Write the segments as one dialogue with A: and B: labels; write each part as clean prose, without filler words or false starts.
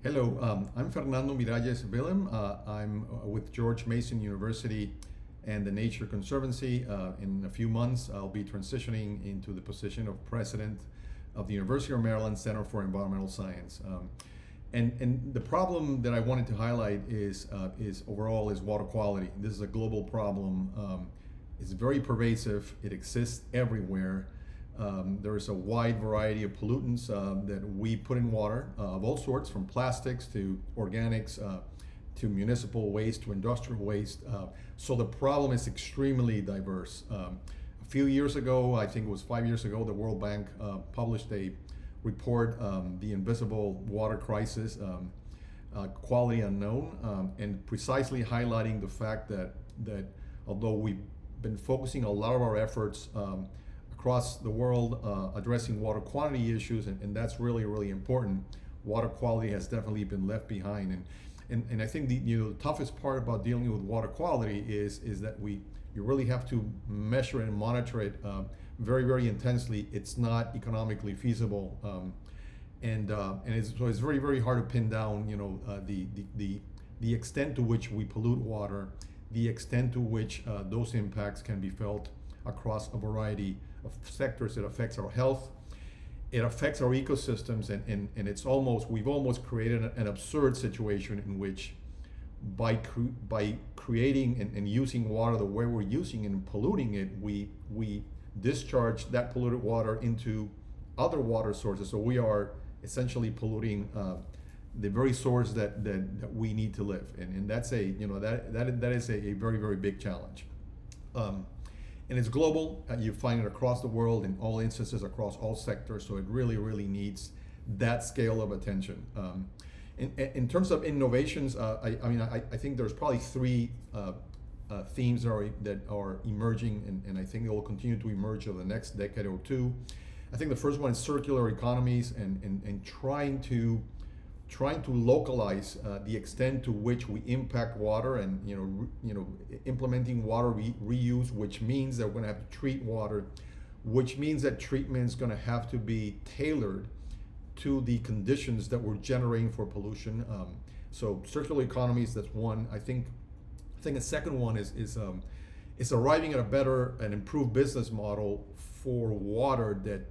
A: Hello, I'm Fernando Miralles-Wilhelm. I'm with George Mason University and the Nature Conservancy. In a few months, I'll be transitioning into the position of president of the University of Maryland Center for Environmental Science. And the problem that I wanted to highlight is overall is water quality. This is a global problem. It's very pervasive. It exists everywhere. There is a wide variety of pollutants that we put in water of all sorts, from plastics to organics to municipal waste to industrial waste. So the problem is extremely diverse. A few years ago, I think it was 5 years ago, the World Bank published a report, The Invisible Water Crisis, Quality Unknown, and precisely highlighting the fact that although we've been focusing a lot of our efforts across the world addressing water quantity issues, and that's really, really important, water quality has definitely been left behind. And I think the toughest part about dealing with water quality is that you really have to measure and monitor it very, very intensely. It's not economically feasible, so it's very, very hard to pin down the extent to which we pollute water, the extent to which those impacts can be felt across a variety of sectors. It affects our health, it affects our ecosystems, and we've almost created an absurd situation in which by creating and using water the way we're using it and polluting it, we discharge that polluted water into other water sources. So we are essentially polluting the very source that we need to live, and that's that is a very, very big challenge. And it's global. You find it across the world in all instances, across all sectors. So it really, really needs that scale of attention. In terms of innovations, I think there's probably three themes that are emerging, and I think they will continue to emerge over the next decade or two. I think the first one is circular economies and trying to localize the extent to which we impact water, and implementing water reuse, which means that we're going to have to treat water, which means that treatment is going to have to be tailored to the conditions that we're generating for pollution. So circular economies, that's one. I think a second one is arriving at a better and improved business model for water that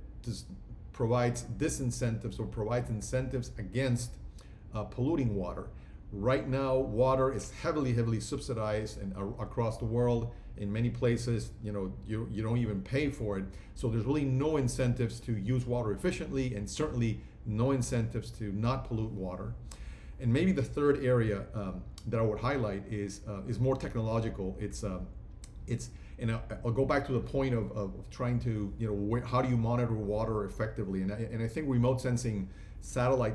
A: provides disincentives or provides incentives against polluting water. Right now, water is heavily subsidized, and across the world, in many places, you don't even pay for it. So there's really no incentives to use water efficiently, and certainly no incentives to not pollute water. And maybe the third area that I would highlight is more technological. And I'll go back to the point of trying to, how do you monitor water effectively? And I think remote sensing,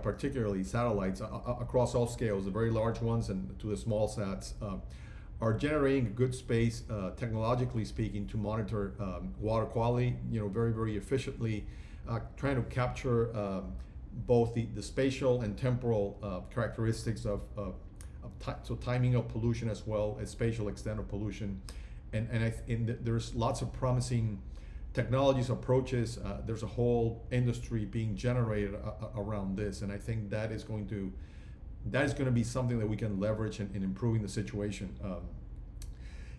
A: particularly satellites across all scales, the very large ones and to the small sats, are generating a good space, technologically speaking, to monitor water quality, very, very efficiently, trying to capture both the spatial and temporal characteristics of timing of pollution as well as spatial extent of pollution. And there's lots of promising technologies, approaches. There's a whole industry being generated around this, and I think that is going to be something that we can leverage in improving the situation.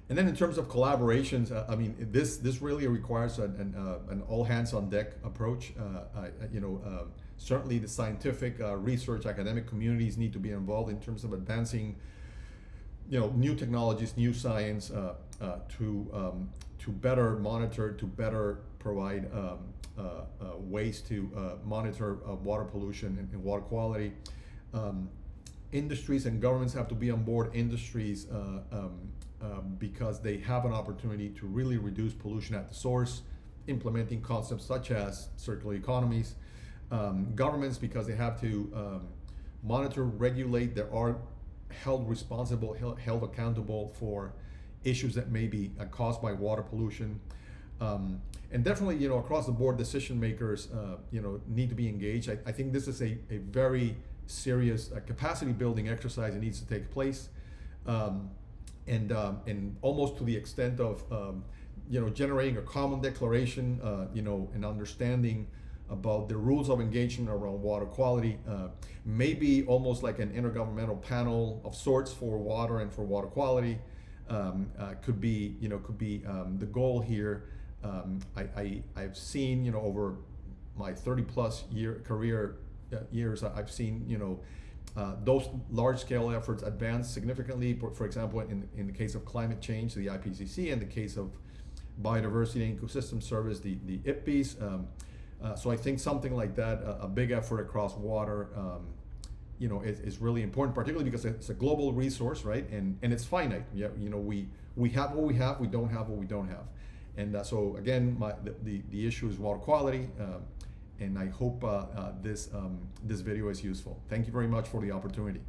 A: And then in terms of collaborations, this really requires an all hands on deck approach. Certainly the scientific research, academic communities need to be involved in terms of advancing new technologies, new science, to better monitor, to better provide ways to monitor water pollution and water quality. Industries and governments have to be on board. Industries, because they have an opportunity to really reduce pollution at the source, implementing concepts such as circular economies. Governments, because they have to monitor, regulate, they are held responsible, held accountable for issues that may be caused by water pollution. And definitely, across the board, decision makers, need to be engaged. I think this is a very serious capacity building exercise that needs to take place. And almost to the extent of, generating a common declaration, an understanding about the rules of engagement around water quality, maybe almost like an intergovernmental panel of sorts for water and for water quality. Could be the goal here. I've seen, over my 30+ year career years, I've seen those large-scale efforts advance significantly. For example, in the case of climate change, the IPCC, and the case of biodiversity and ecosystem service, the IPBES. So I think something like that, a big effort across water, is really important, particularly because it's a global resource, right? And it's finite. Yeah, we have what we have, we don't have what we don't have. And so again, the issue is water quality, and I hope this video is useful. Thank you very much for the opportunity.